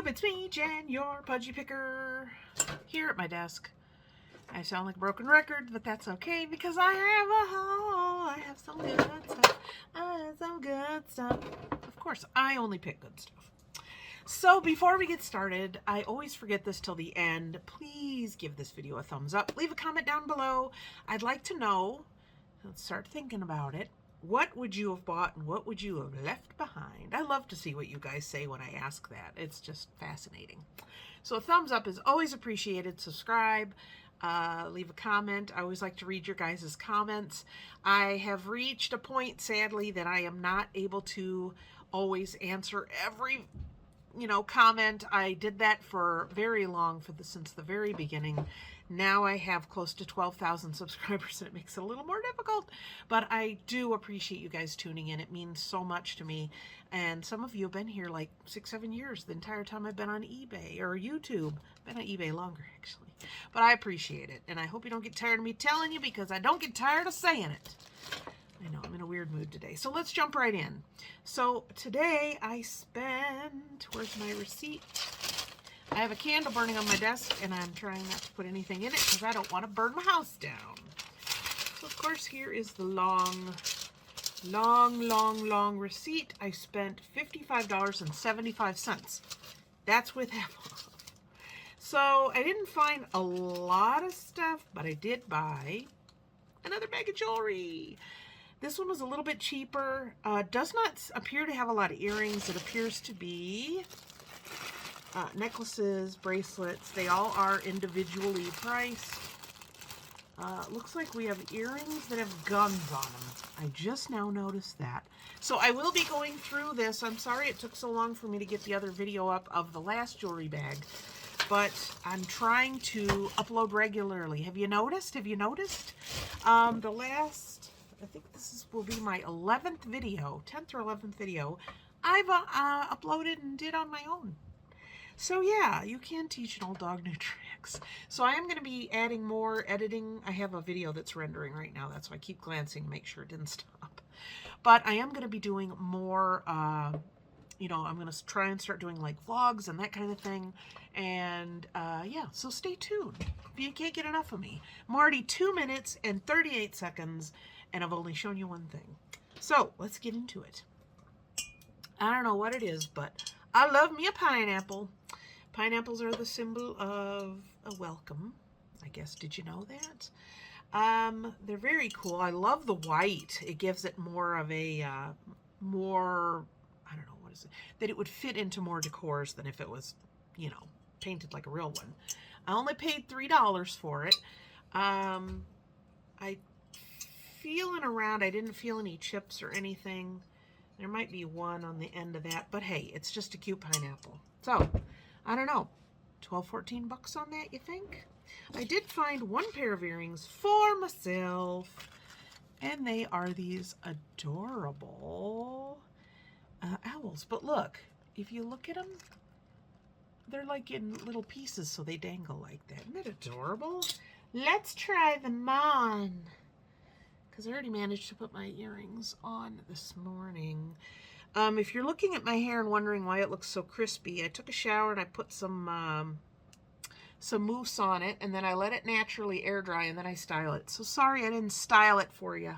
it's me, Jen, your pudgy picker, here at my desk. I sound like a broken record, but that's okay because I have a haul. I have some good stuff. I have some good stuff. Of course, I only pick good stuff. So before we get started, I always forget this till the end. Please give this video a thumbs up. Leave a comment down below. I'd like to know, let's start thinking about it. What would you have bought and what would you have left behind? I love to see what you guys say when I ask that. It's just fascinating. So a thumbs up is always appreciated. Subscribe, leave a comment. I always like to read your guys' comments. I have reached a point, sadly, that I am not able to always answer every comment. I did that for very long, since the very beginning. Now I have close to 12,000 subscribers, and it makes it a little more difficult. But I do appreciate you guys tuning in. It means so much to me. And some of you have been here like 6-7 years, the entire time I've been on eBay or YouTube. I've been on eBay longer, actually. But I appreciate it. And I hope you don't get tired of me telling you, because I don't get tired of saying it. I know, I'm in a weird mood today. So let's jump right in. So today I spent, where's my receipt? I have a candle burning on my desk, and I'm trying not to put anything in it because I don't want to burn my house down. So of course, here is the long receipt. I spent $55.75. That's with half off. So I didn't find a lot of stuff, but I did buy another bag of jewelry. This one was a little bit cheaper. Does not appear to have a lot of earrings. It appears to be necklaces, bracelets. They all are individually priced. Looks like we have earrings that have guns on them. I just now noticed that. So I will be going through this. I'm sorry it took so long for me to get the other video up of the last jewelry bag, but I'm trying to upload regularly. Have you noticed? The last, I think will be my 11th video, 10th or 11th video, I've uploaded and did on my own. So yeah, you can teach an old dog new tricks. So I am going to be adding more editing. I have a video that's rendering right now. That's why I keep glancing to make sure it didn't stop. But I am going to be doing more, I'm going to try and start doing like vlogs and that kind of thing. And yeah, so stay tuned. You can't get enough of me. I'm already 2 minutes and 38 seconds, and I've only shown you one thing. So let's get into it. I don't know what it is, but I love me a pineapple. Pineapples are the symbol of a welcome, I guess. Did you know that? They're very cool. I love the white. It gives it more of a, I don't know, what is it? That it would fit into more decors than if it was, painted like a real one. I only paid $3 for it. Feeling around, I didn't feel any chips or anything. There might be one on the end of that, but hey, it's just a cute pineapple. So, I don't know, 12-14 bucks on that, you think? I did find one pair of earrings for myself, and they are these adorable owls. But look, if you look at them, they're like in little pieces, so they dangle like that. Isn't that adorable? Let's try them on, because I already managed to put my earrings on this morning. If you're looking at my hair and wondering why it looks so crispy, I took a shower and I put some mousse on it, and then I let it naturally air dry, and then I style it. So sorry I didn't style it for you.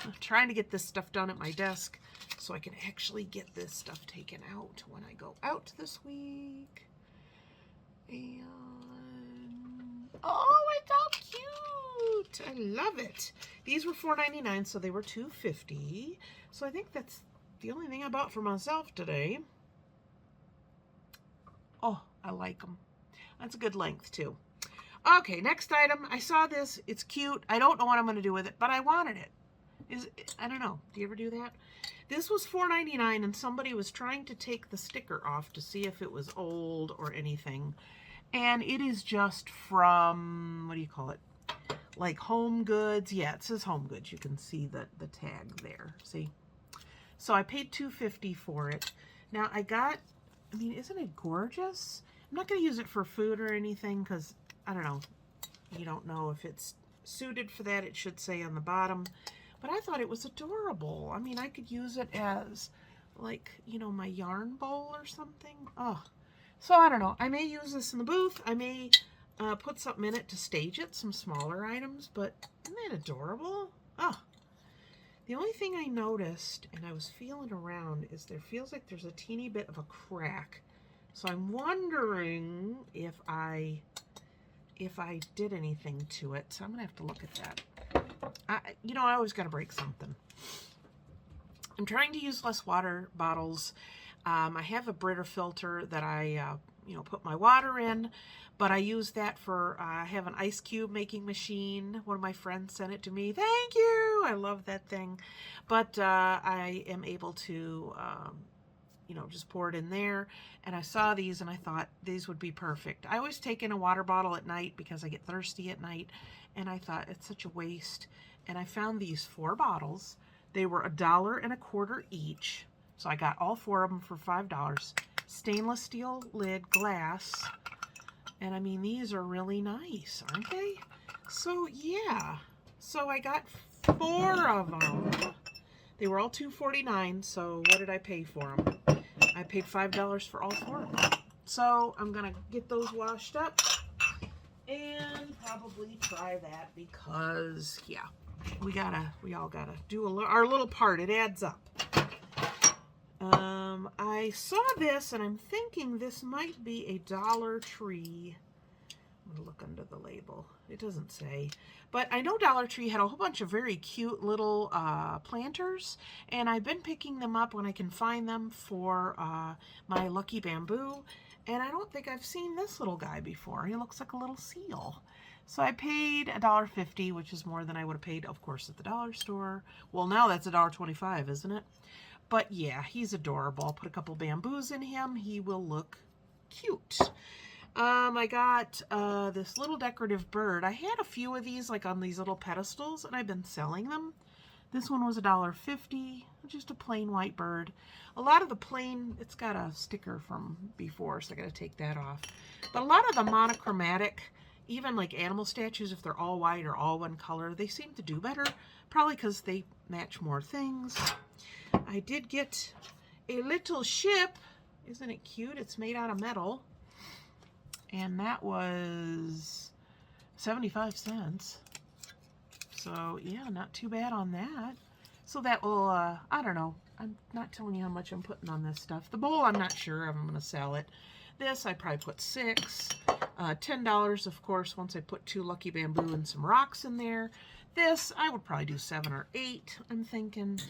I'm trying to get this stuff done at my desk so I can actually get this stuff taken out when I go out this week. And oh, it's all cute. I love it. These were $4.99, so they were $2.50. So I think that's the only thing I bought for myself today. Oh, I like them. That's a good length, too. Okay, next item. I saw this. It's cute. I don't know what I'm going to do with it, but I wanted it. I don't know. Do you ever do that? This was $4.99, and somebody was trying to take the sticker off to see if it was old or anything. And it is just from, what do you call it? Like Home Goods. Yeah, it says Home Goods. You can see the tag there. See? So I paid $2.50 for it. Now isn't it gorgeous? I'm not going to use it for food or anything because, I don't know. You don't know if it's suited for that. It should say on the bottom. But I thought it was adorable. I mean, I could use it as, like, my yarn bowl or something. Oh, So I don't know. I may use this in the booth. I may put something in it to stage it, some smaller items, but isn't that adorable? Oh, the only thing I noticed, and I was feeling around, is there feels like there's a teeny bit of a crack. So I'm wondering if I did anything to it. So I'm gonna have to look at that. You know, I always gotta break something. I'm trying to use less water bottles. I have a Brita filter that I, you know, put my water in, but I use that for, I have an ice cube making machine. One of my friends sent it to me. Thank you. I love that thing. But I am able to, you know, just pour it in there. And I saw these and I thought these would be perfect. I always take in a water bottle at night because I get thirsty at night. And I thought it's such a waste. And I found these 4 bottles. They were $1.25 each. So I got all 4 of them for $5. Stainless steel lid, glass. And I mean, these are really nice, aren't they? So yeah. So I got 4 of them. They were all $2.49. So what did I pay for them? I paid $5 for all 4 of them. So I'm gonna get those washed up and probably try that because yeah, we all gotta do our little part. It adds up. I saw this and I'm thinking this might be a Dollar Tree. I'm gonna look under the label. It doesn't say, but I know Dollar Tree had a whole bunch of very cute little planters, and I've been picking them up when I can find them for my lucky bamboo. And I don't think I've seen this little guy before. He looks like a little seal. So I paid $1.50, which is more than I would have paid, of course, at the dollar store. Well, now that's $1.25, isn't it? But yeah, he's adorable. I'll put a couple bamboos in him. He will look cute. I got this little decorative bird. I had a few of these like on these little pedestals, and I've been selling them. This one was $1.50, just a plain white bird. A lot of the plain, it's got a sticker from before, so I gotta take that off. But a lot of the monochromatic, even like animal statues, if they're all white or all one color, they seem to do better, probably because they match more things. I did get a little ship. Isn't it cute? It's made out of metal. And that was 75 cents. So yeah, not too bad on that. So that will, I don't know. I'm not telling you how much I'm putting on this stuff. The bowl, I'm not sure if I'm going to sell it. This, I probably put $6. $10, of course, once I put 2 lucky bamboo and some rocks in there. This, I would probably do 7 or 8, I'm thinking.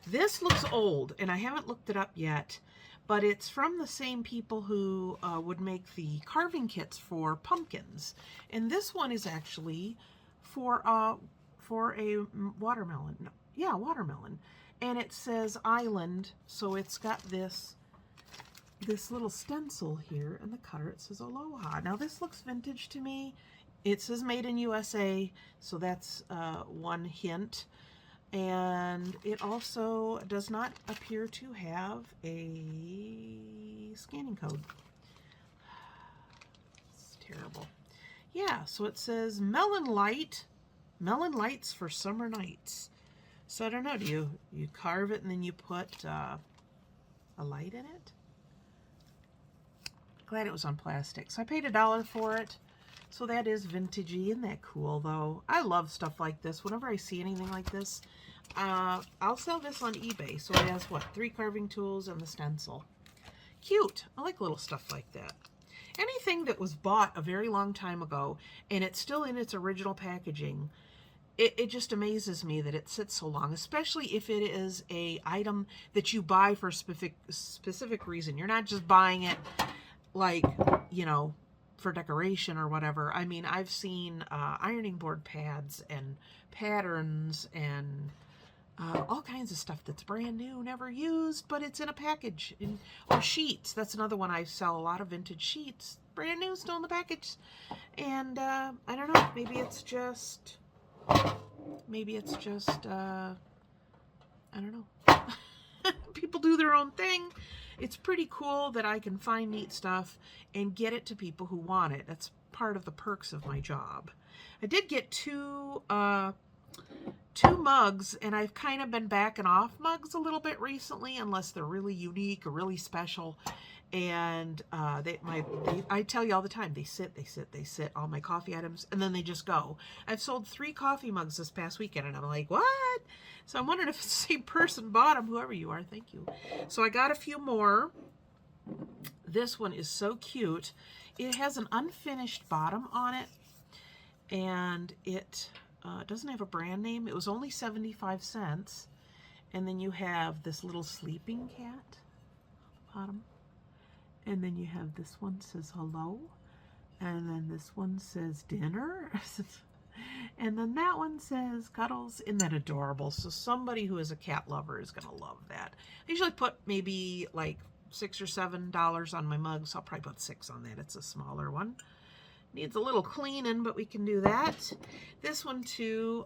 This looks old, and I haven't looked it up yet, but it's from the same people who would make the carving kits for pumpkins. And this one is actually for a watermelon. No, yeah, watermelon. And it says island, so it's got this little stencil here, and the cutter, it says Aloha. Now this looks vintage to me. It says made in USA, so that's one hint. And it also does not appear to have a scanning code. It's terrible. Yeah, so it says melon lights for summer nights. So I don't know, do you carve it and then you put a light in it? Glad it was on plastic. So I paid $1 for it. So that is vintagey. Isn't that cool, though? I love stuff like this. Whenever I see anything like this, I'll sell this on eBay. So it has, what, 3 carving tools and the stencil. Cute. I like little stuff like that. Anything that was bought a very long time ago, and it's still in its original packaging, it just amazes me that it sits so long, especially if it is a item that you buy for a specific reason. You're not just buying it like, you know, for decoration or whatever. I mean, I've seen ironing board pads and patterns and all kinds of stuff that's brand new, never used, but it's in a package. Or sheets. That's another one. I sell a lot of vintage sheets. Brand new, still in the package. And I don't know. Maybe it's just I don't know. People do their own thing. It's pretty cool that I can find neat stuff and get it to people who want it. That's part of the perks of my job. I did get two mugs, and I've kind of been backing off mugs a little bit recently, unless they're really unique or really special. And I tell you all the time, they sit, all my coffee items, and then they just go. I've sold 3 coffee mugs this past weekend, and I'm like, what? So I'm wondering if it's the same person bought them, whoever you are, thank you. So I got a few more. This one is so cute. It has an unfinished bottom on it, and it doesn't have a brand name. It was only 75 cents. And then you have this little sleeping cat bottom. And then you have this one says hello. And then this one says dinner. And then that one says cuddles. Isn't that adorable? So somebody who is a cat lover is going to love that. I usually put maybe like $6 or $7 on my mug, so I'll probably put 6 on that. It's a smaller one. Needs a little cleaning, but we can do that. This one too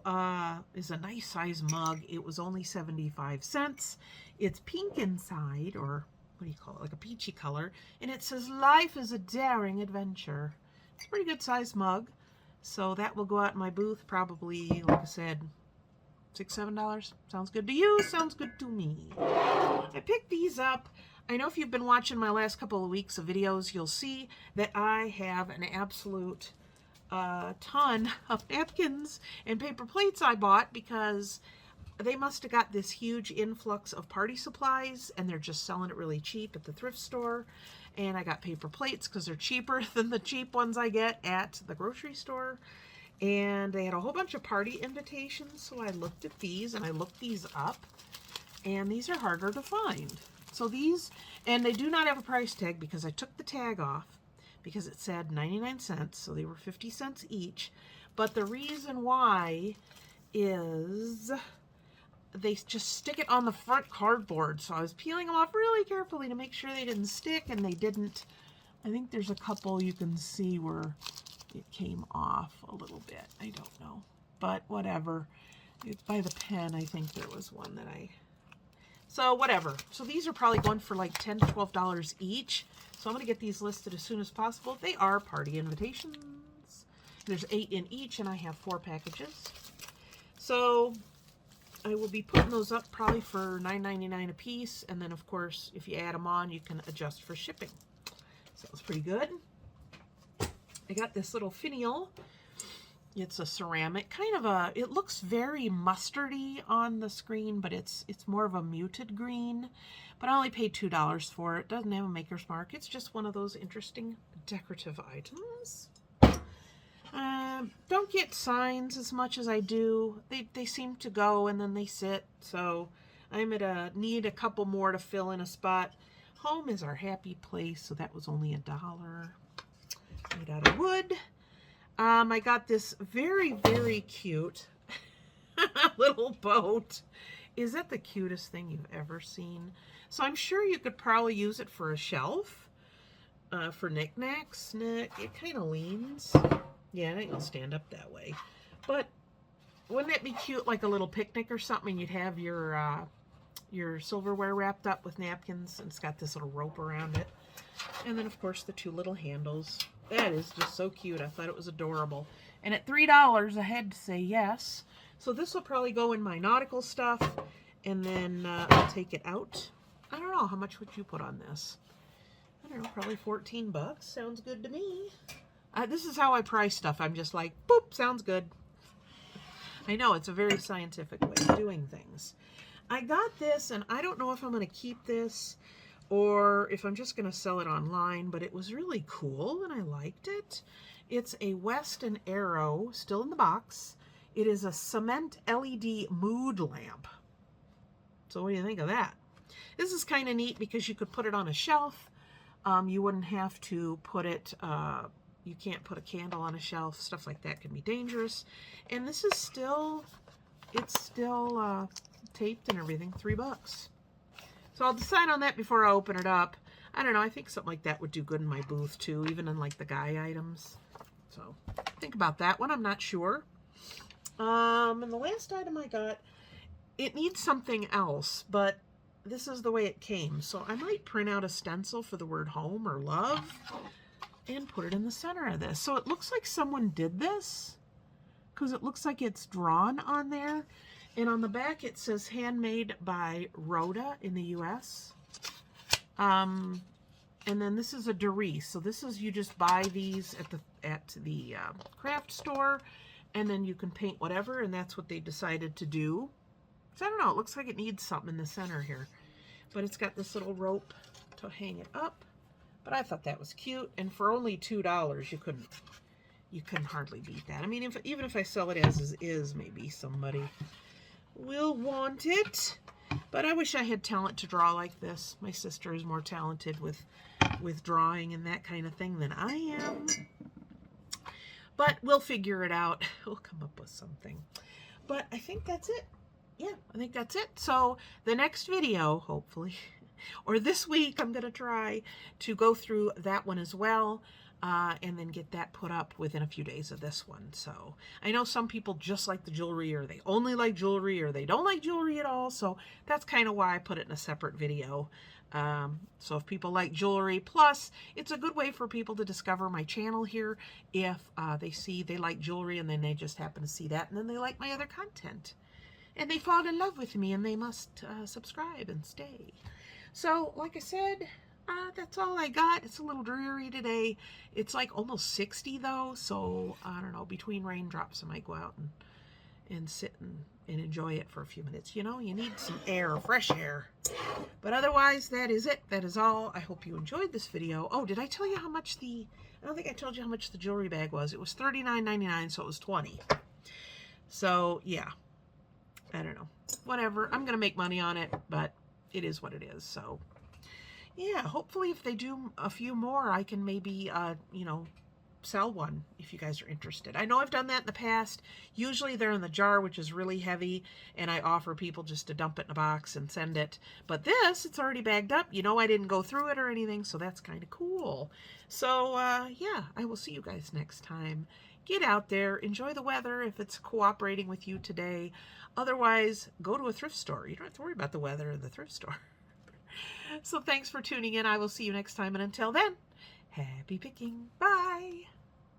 is a nice size mug. It was only 75 cents. It's pink inside, or what do you call it, like a peachy color, and it says life is a daring adventure. It's a pretty good size mug, so that will go out in my booth probably, like I said, $6, $7. Sounds good to you? Sounds good to me. I picked these up. I know if you've been watching my last couple of weeks of videos, you'll see that I have an absolute ton of napkins and paper plates I bought because they must have got this huge influx of party supplies and they're just selling it really cheap at the thrift store. And I got paper plates because they're cheaper than the cheap ones I get at the grocery store. And they had a whole bunch of party invitations, so I looked at these and I looked these up, and these are harder to find. So these, and they do not have a price tag because I took the tag off because it said 99 cents, so they were 50 cents each. But the reason why is they just stick it on the front cardboard. So I was peeling them off really carefully to make sure they didn't stick, and they didn't. I think there's a couple you can see where it came off a little bit. I don't know, but whatever. It's by the pen. I think there was one that so whatever. So these are probably going for like $10 to $12 each. So I'm going to get these listed as soon as possible. They are party invitations. There's 8 in each, and I have 4 packages. So I will be putting those up probably for $9.99 a piece. And then, of course, if you add them on, you can adjust for shipping. So it's pretty good. I got this little finial. It's a ceramic, kind of a, it looks very mustardy on the screen, but it's more of a muted green. But I only paid $2 for it. Doesn't have a maker's mark. It's just one of those interesting decorative items. Don't get signs as much as I do. They seem to go and then they sit. So I'm at need a couple more to fill in a spot. Home is our happy place, so that was only $1. Made out of wood. I got this very, very cute little boat. Is that the cutest thing you've ever seen? So I'm sure you could probably use it for a shelf, for knickknacks. It kind of leans. Yeah, it ain't gonna stand up that way. But wouldn't that be cute, like a little picnic or something? You'd have your silverware wrapped up with napkins, and it's got this little rope around it. And then, of course, the 2 little handles. That is just so cute. I thought it was adorable. And at $3, I had to say yes. So this will probably go in my nautical stuff, and then I'll take it out. I don't know. How much would you put on this? I don't know. Probably 14 bucks. Sounds good to me. This is how I price stuff. I'm just like, boop, sounds good. I know, it's a very scientific way of doing things. I got this, and I don't know if I'm going to keep this or if I'm just going to sell it online, but it was really cool, and I liked it. It's a West and Arrow, still in the box. It is a cement LED mood lamp. So what do you think of that? This is kind of neat because you could put it on a shelf. You wouldn't have to put it, you can't put a candle on a shelf. Stuff like that can be dangerous. And this is still, it's still taped and everything, $3. So I'll decide on that before I open it up. I don't know, I think something like that would do good in my booth too, even in like the guy items. So think about that one, I'm not sure. And the last item I got, it needs something else, but this is the way it came. So I might print out a stencil for the word home or love and put it in the center of this. So it looks like someone did this because it looks like it's drawn on there. And on the back it says handmade by Rhoda in the US. And then this is a Doris. So this is, you just buy these at the craft store, and then you can paint whatever, and that's what they decided to do. So I don't know, it looks like it needs something in the center here. But it's got this little rope to hang it up. But I thought that was cute, and for only $2, you couldn't hardly beat that. I mean, even if I sell it as is, maybe somebody will want it. But I wish I had talent to draw like this. My sister is more talented with drawing and that kind of thing than I am. But we'll figure it out. We'll come up with something. But I think that's it. Yeah, I think that's it. So the next video, hopefully, or this week, I'm going to try to go through that one as well. And then get that put up within a few days of this one. So I know some people just like the jewelry, or they only like jewelry, or they don't like jewelry at all. So that's kind of why I put it in a separate video. So if people like jewelry, plus it's a good way for people to discover my channel here if they see they like jewelry, and then they just happen to see that, and then they like my other content. And they fall in love with me, and they must subscribe and stay. So like I said, that's all I got. It's a little dreary today. It's like almost 60 though, so I don't know, between raindrops I might go out and sit and enjoy it for a few minutes. You know, you need some air, fresh air. But otherwise, that is it. That is all. I hope you enjoyed this video. Oh, did I tell you how much I don't think I told you how much the jewelry bag was. It was $39.99, so it was $20. So yeah, I don't know. Whatever. I'm going to make money on it, but it is what it is, so yeah, hopefully if they do a few more, I can maybe, you know, sell one if you guys are interested. I know I've done that in the past. Usually they're in the jar, which is really heavy, and I offer people just to dump it in a box and send it. But this, it's already bagged up. You know, I didn't go through it or anything, so that's kind of cool. So, yeah, I will see you guys next time. Get out there, enjoy the weather if it's cooperating with you today. Otherwise, go to a thrift store. You don't have to worry about the weather in the thrift store. So thanks for tuning in. I will see you next time. And until then, happy picking. Bye.